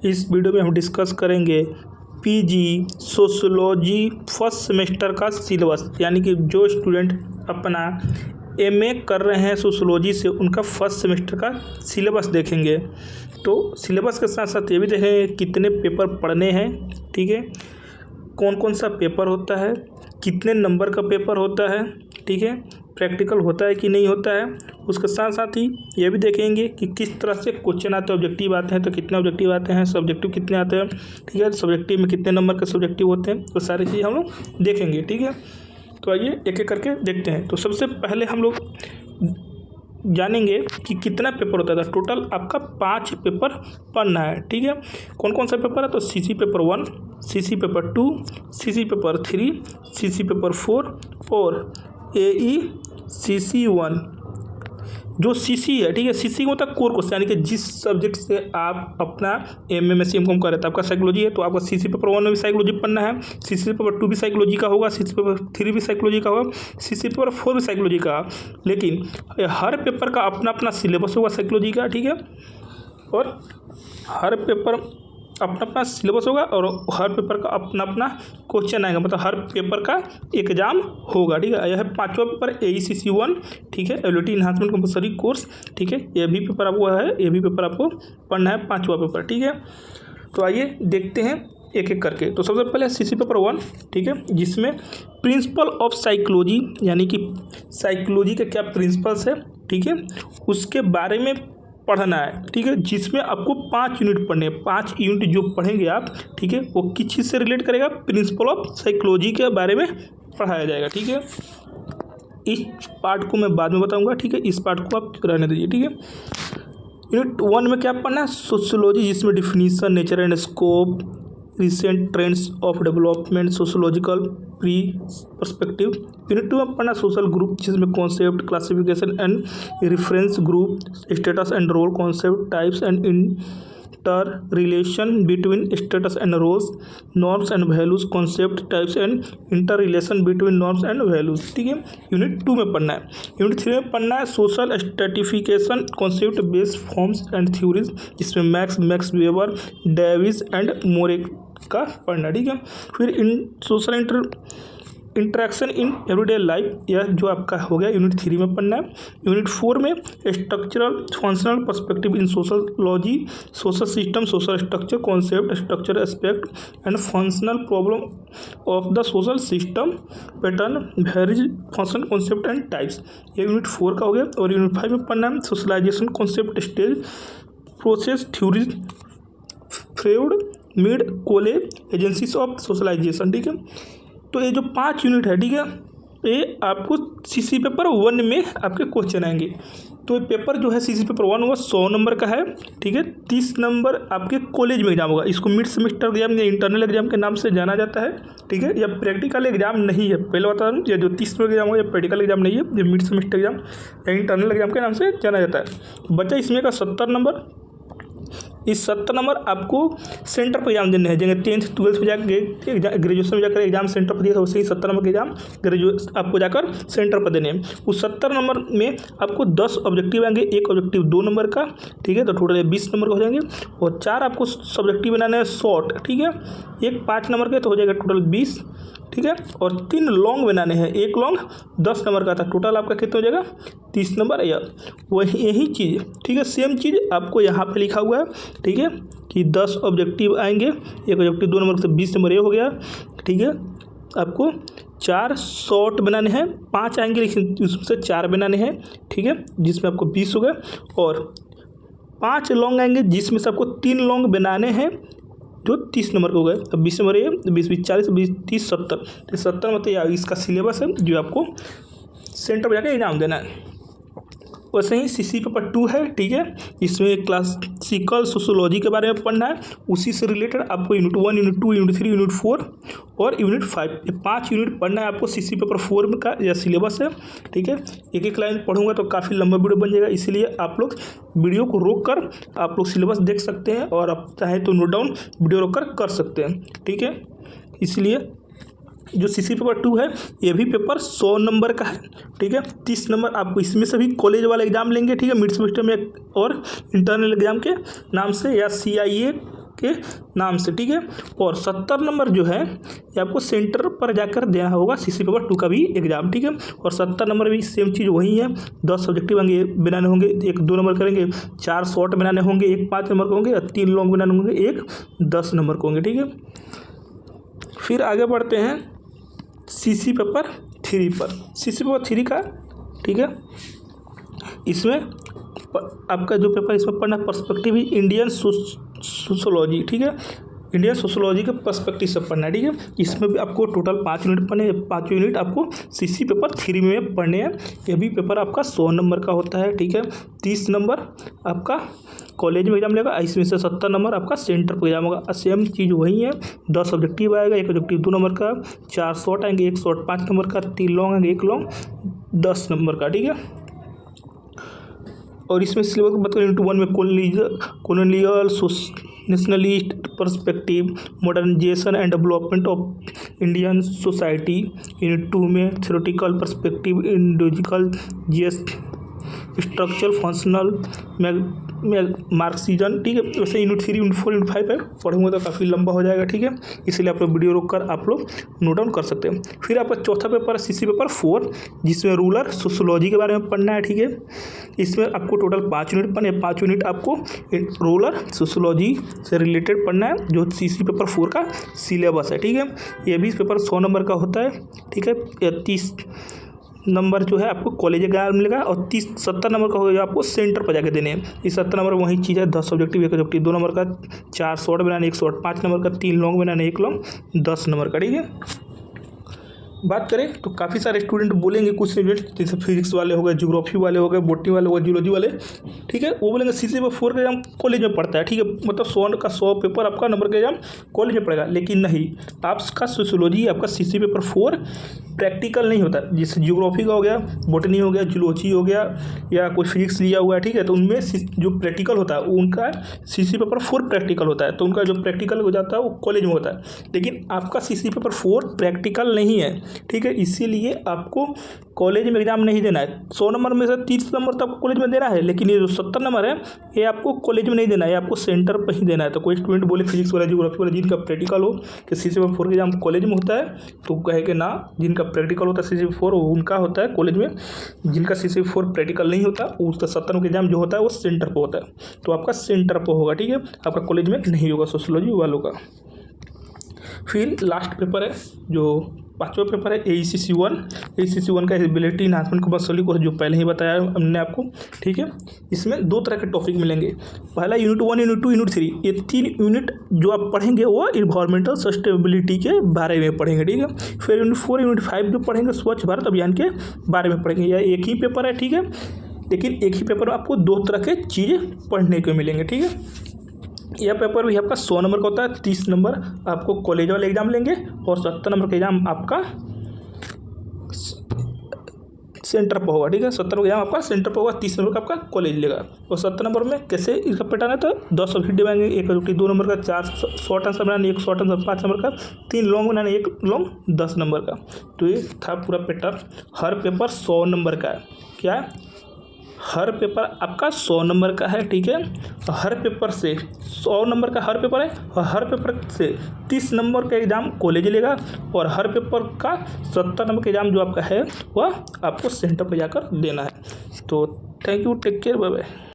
इस वीडियो में हम डिस्कस करेंगे पीजी सोशियोलॉजी फर्स्ट सेमेस्टर का सिलेबस, यानी कि जो स्टूडेंट अपना एमए कर रहे हैं सोशियोलॉजी से उनका फर्स्ट सेमेस्टर का सिलेबस देखेंगे। तो सिलेबस के साथ साथ ये भी देखेंगे कितने पेपर पढ़ने हैं, ठीक है, कौन कौन सा पेपर होता है, कितने नंबर का पेपर होता है, ठीक है, प्रैक्टिकल होता है कि नहीं होता है। उसके साथ साथ ही ये भी देखेंगे कि किस तरह से क्वेश्चन आते हैं, ऑब्जेक्टिव आते हैं तो कितने ऑब्जेक्टिव आते हैं, सब्जेक्टिव कितने आते हैं, ठीक है, सब्जेक्टिव में कितने नंबर के सब्जेक्टिव होते हैं, तो सारी चीज़ हम लोग देखेंगे, ठीक है। तो आइए एक एक करके देखते हैं। तो सबसे पहले हम लोग जानेंगे कि कितना पेपर होता है। टोटल आपका 5 पेपर पढ़ना है, ठीक है। कौन कौन सा पेपर है? तो CC paper 1, CC paper 2, CC paper 3, CC paper 4 और एई सीसी 1। जो सीसी है, ठीक है, सीसी का मतलब कोर कोर्स, यानी कि जिस सब्जेक्ट से आप अपना एमएमएस एमकॉम कर रहे थे, आपका साइकोलॉजी है तो आपका सीसी पेपर 1 में भी साइकोलॉजी पढ़ना है, सीसी पेपर 2 भी साइकोलॉजी का होगा, सीसी पेपर 3 भी साइकोलॉजी का होगा, सीसी पेपर 4 भी साइकोलॉजी का। लेकिन हर पेपर का अपना अपना सिलेबस होगा साइकोलॉजी का, ठीक है, और हर पेपर अपना अपना सिलेबस होगा और हर पेपर का अपना अपना क्वेश्चन आएगा, मतलब हर पेपर का एग्जाम होगा, ठीक है। यह है 5वां पेपर एईसीसी 1, ठीक है, एबिलिटी इन्हांसमेंट कंपलसरी कोर्स, ठीक है। ये भी पेपर आपको है, ये भी पेपर आपको पढ़ना है, 5वां पेपर, ठीक है। तो आइए देखते हैं एक एक करके। तो सबसे पहले सीसी पेपर 1, ठीक है, जिसमें प्रिंसिपल ऑफ साइकोलॉजी, यानी कि साइकोलॉजी के क्या प्रिंसिपल्स है, ठीक है, उसके बारे में पढ़ना है, ठीक है, जिसमें आपको 5 यूनिट पढ़ने हैं। 5 यूनिट जो पढ़ेंगे आप, ठीक है, वो किस चीज़ से रिलेट करेगा? प्रिंसिपल ऑफ साइकोलॉजी के बारे में पढ़ाया जाएगा, ठीक है। इस पार्ट को मैं बाद में बताऊंगा, ठीक है, इस पार्ट को आप रहने दीजिए, ठीक है। यूनिट 1 में क्या पढ़ना है? सोशियोलॉजी, जिसमें definition, nature and scope, recent trends of development, sociological pre perspective. Unit 2 में पढ़ना सोशल ग्रुप, जिसमें concept, classification and reference group, status and role concept, types and inter relation between status and roles, norms and values concept, types and inter relation between norms and values, ठीक है, unit 2 में पढ़ना है। Unit 3 में पढ़ना है social stratification, concept based forms and theories, जिसमें Max Weber, Davis and Moore का पढ़ना, ठीक है। फिर इन social interaction in everyday life, यह जो आपका हो गया यूनिट 3 में पढ़ना है। यूनिट 4 में structural functional perspective in sociology, social system, social structure, concept, structure aspect and functional problem of the social system, pattern, varies, function, concept and types, ये यूनिट 4 का हो गया। और यूनिट 5 में पढ़ना है socialization, concept, stage, process, theories, Freud, Mead, Cooley, agencies of socialization, ठीक है। तो ये जो 5 यूनिट है, ठीक है, ये आपको सीसी पेपर 1 में आपके क्वेश्चन आएंगे। तो ये पेपर जो है सीसी पेपर 1 वो 100 नंबर का है, ठीक है। 30 नंबर आपके कॉलेज में एग्जाम होगा। इसको मिड सेमेस्टर एग्जाम या इंटरनल एग्जाम के नाम से जाना जाता है, ठीक है। यह प्रैक्टिकल एग्जाम नहीं है, पहले बता दूँ, ये जो 30 नंबर एग्जाम होगा ये प्रैक्टिकल एग्जाम नहीं है, ये मिड सेमेस्टर एग्जाम या इंटरनल एग्जाम के नाम से जाना जाता है। बचा इसमें का 70 नंबर। इस 70 नंबर आपको सेंटर पर एग्जाम देने हैं, जैसे 10th 12th में जाकर ग्रेजुएशन में जाकर एग्जाम सेंटर पर दिया था, वैसे ही 70 नंबर के एग्जाम ग्रेजुएशन आपको जाकर सेंटर पर देने हैं। उस 70 नंबर में आपको 10 ऑब्जेक्टिव आएंगे, एक ऑब्जेक्टिव 2 नंबर का, ठीक है, तो टोटल 20 नंबर का हो जाएंगे। और 4 आपको सब्जेक्टिव बनाने हैं शॉर्ट, ठीक है, एक 5 नंबर के, तो हो जाएगा टोटल 20, ठीक है। और 3 लॉन्ग बनाने हैं, एक लॉन्ग 10 नंबर का था, टोटल आपका कितना हो जाएगा? 30 नंबर। या वही यही चीज़, ठीक है, सेम चीज़ आपको यहाँ पे लिखा हुआ है, ठीक है, कि 10 ऑब्जेक्टिव आएंगे, एक ऑब्जेक्टिव 2 नंबर से 20 नंबर ये हो गया, ठीक है। आपको 4 शॉर्ट बनाने हैं, 5 आएंगे लेकिन उसमें से 4 बनाने हैं, ठीक है, जिसमें आपको 20 हो गया। और 5 लॉन्ग आएंगे जिसमें से आपको 3 लॉन्ग बनाने हैं, जो 30 नंबर का हो गए। अब 20 नंबर ये 20 20 40 20 30 70, तो 70 मतलब इसका सिलेबस है जो आपको सेंटर पर जाकर एग्जाम देना है। वैसे ही सीसी पेपर 2 है, ठीक है, इसमें क्लासिकल सोशियोलॉजी के बारे में पढ़ना है, उसी से रिलेटेड आपको यूनिट 1, यूनिट 2, यूनिट 3, यूनिट 4 और यूनिट 5, ये 5 यूनिट पढ़ना है आपको। सीसी पेपर 4 का यह सिलेबस है, ठीक है। एक एक लाइन पढ़ूंगा तो काफ़ी लंबा वीडियो बन जाएगा, इसीलिए आप लोग वीडियो को रोक कर आप लोग सिलेबस देख सकते हैं, और आप चाहें तो नोट डाउन वीडियो रोक कर सकते हैं, ठीक है। इसलिए जो सीसी पेपर 2 है ये भी पेपर 100 नंबर का है, ठीक है। 30 नंबर आपको इसमें से भी कॉलेज वाला एग्जाम लेंगे, ठीक है, मिड सेमेस्टर में और इंटरनल एग्जाम के नाम से, या CIA के नाम से, ठीक है। और 70 नंबर जो है ये आपको सेंटर पर जाकर देना होगा सीसी पेपर 2 का भी एग्जाम, ठीक है। और 70 नंबर भी सेम चीज़ वही है, 10 ऑब्जेक्टिव होंगे बनाने होंगे, एक 2 नंबर करेंगे, 4 शॉर्ट बनाने होंगे, एक 5 नंबर के होंगे और 3 लॉन्ग बनाने होंगे, एक 10 नंबर के होंगे, ठीक है। फिर आगे बढ़ते हैं सीसी पेपर 3 पर। सीसी पेपर 3 का, ठीक है, इसमें आपका जो पेपर इसमें पढ़ना पर्सपेक्टिव इंडियन सोशोलॉजी, ठीक है, इंडियन सोशोलॉजी के पर्सपेक्टिव से पढ़ना है, ठीक है। इसमें भी आपको टोटल 5 यूनिट पढ़ने, 5 यूनिट आपको सीसी पेपर 3 में पढ़ने हैं। यह भी पेपर आपका 100 नंबर का होता है, ठीक है। 30 नंबर आपका कॉलेज में एग्जाम लेगा, इसमें से 70 नंबर आपका सेंटर पर एग्जाम होगा। सेम चीज़ वही है, 10 ऑब्जेक्टिव आएगा, एक ऑब्जेक्टिव 2 नंबर का, 4 शॉर्ट आएंगे, एक शॉर्ट 5 नंबर का, 3 लॉन्ग आएंगे, एक लॉन्ग 10 नंबर का, ठीक है। और इसमें सिलेबस मतलब यूनिट 1 में colonial nationalist perspective, modernization and development of Indian society. Unit 2 में theoretical perspective, indological, GS structure, functional marxism, ठीक है। वैसे यूनिट 3, यूनिट 4, यूनिट 5 है, पढ़ूंगा तो काफ़ी लंबा हो जाएगा, ठीक है। इसलिए आप लोग वीडियो रोक कर आप लोग नोट डाउन कर सकते हैं। फिर आपका चौथा पेपर है सीसी पेपर 4, जिसमें रूरल सोशोलॉजी के बारे में पढ़ना है, ठीक है। इसमें आपको टोटल 5 यूनिट पढ़ने, 5 यूनिट आपको रूरल सोशोलॉजी से रिलेटेड पढ़ना है, जो सीसी पेपर 4 का सिलेबस है, ठीक है। ये भी पेपर 100 नंबर का होता है, ठीक है। 30 नंबर जो है आपको कॉलेज एग्जाम मिलेगा और 70 नंबर का होगा आपको सेंटर पर जाके देने हैं। इस 70 नंबर वही चीज़ है, 10 ऑब्जेक्टिव, एक ऑब्जेक्टिव 2 नंबर का, 4 शॉर्ट बनाने, एक शॉर्ट 5 नंबर का, 3 लॉन्ग बनाने, एक लॉन्ग 10 नंबर का, ठीक है। बात करें तो काफ़ी सारे स्टूडेंट बोलेंगे, कुछ स्टूडेंट जैसे फिजिक्स वाले हो गए, ज्योग्राफी वाले हो गए, बॉटनी वाले हो गए, जियोलॉजी वाले, ठीक है, वो बोलेंगे सीसी पेपर 4 का एग्जाम कॉलेज में पड़ता है, ठीक है। मतलब 100 का 100 पेपर आपका नंबर का एग्जाम कॉलेज में पड़ेगा, लेकिन नहीं, आपका सोशोलॉजी आपका सीसी पेपर 4 प्रैक्टिकल नहीं होता। जैसे ज्योग्राफी का हो गया, बॉटनी हो गया, जियोलॉजी हो गया, या कोई फिजिक्स लिया हुआ है, ठीक है, तो उनमें जो प्रैक्टिकल होता है उनका सीसी पेपर 4 प्रैक्टिकल होता है, तो उनका जो प्रैक्टिकल हो जाता है वो कॉलेज में होता है। लेकिन आपका सीसी पेपर 4 प्रैक्टिकल नहीं है, ठीक है, इसीलिए आपको कॉलेज में एग्जाम नहीं देना है। 100 नंबर में से 30 नंबर तो आपको कॉलेज में देना है, लेकिन ये जो 70 नंबर है ये आपको कॉलेज में नहीं देना है, आपको सेंटर पर ही देना है। तो कोई स्टूडेंट बोले फिजिक्स वाला, ज्योग्राफी वाला, जिनका प्रैक्टिकल हो कि सीसी पेपर 4 का एग्जाम कॉलेज में होता है, तो कहे कि ना, जिनका प्रैक्टिकल होता है सीसी पेपर 4 उनका होता है कॉलेज में, जिनका सीसी पेपर 4 प्रैक्टिकल नहीं होता उसका 70 नंबर का एग्जाम जो होता है वो सेंटर पर होता है। तो आपका सेंटर पर होगा, ठीक है, आपका कॉलेज में नहीं होगा सोशोलॉजी वालों का। फिर लास्ट पेपर है जो 5वां पेपर है AECC 1। AECC 1 का एबिलिटी इनहांसमेंट कमर्शियल कोर्स, जो पहले ही बताया हमने आपको, ठीक है। इसमें 2 तरह के टॉपिक मिलेंगे, पहला यूनिट 1, यूनिट 2, यूनिट 3। ये 3 यूनिट जो आप पढ़ेंगे वो इन्वायरमेंटल सस्टेनेबिलिटी के बारे में पढ़ेंगे, ठीक है। फिर यूनिट 4, यूनिट 5 जो पढ़ेंगे स्वच्छ भारत अभियान के बारे में पढ़ेंगे। यह एक ही पेपर है, ठीक है, लेकिन एक ही पेपर में आपको 2 तरह के चीज़ें पढ़ने को मिलेंगे, ठीक है। यह पेपर भी आपका 100 नंबर का होता है, 30 नंबर आपको कॉलेज वाले एग्जाम लेंगे और 70 नंबर का एग्जाम आपका सेंटर पर होगा, ठीक है। 70 नंबर का एग्जाम आपका सेंटर पर होगा, 30 नंबर का आपका कॉलेज लेगा। और 70 नंबर में कैसे इसका पैटर्न है, तो 10 ऑब्जेक्टिव आएंगे, एक ऑब्जेक्टिव 2 नंबर का, 4 शॉर्ट आंसर बनाने, एक शॉर्ट आंसर 5 नंबर का, 3 लॉन्ग बनाने, एक लॉन्ग 10 नंबर का। तो ये था पूरा पैटर्न। हर पेपर 100 नंबर का है, क्या हर पेपर आपका 100 नंबर का है, ठीक है। हर पेपर से 100 नंबर का हर पेपर है, और हर पेपर से 30 नंबर का एग्ज़ाम कॉलेज लेगा, और हर पेपर का 70 नंबर का एग्ज़ाम जो आपका है वह आपको सेंटर पर जाकर देना है। तो thank you, take care, bye bye.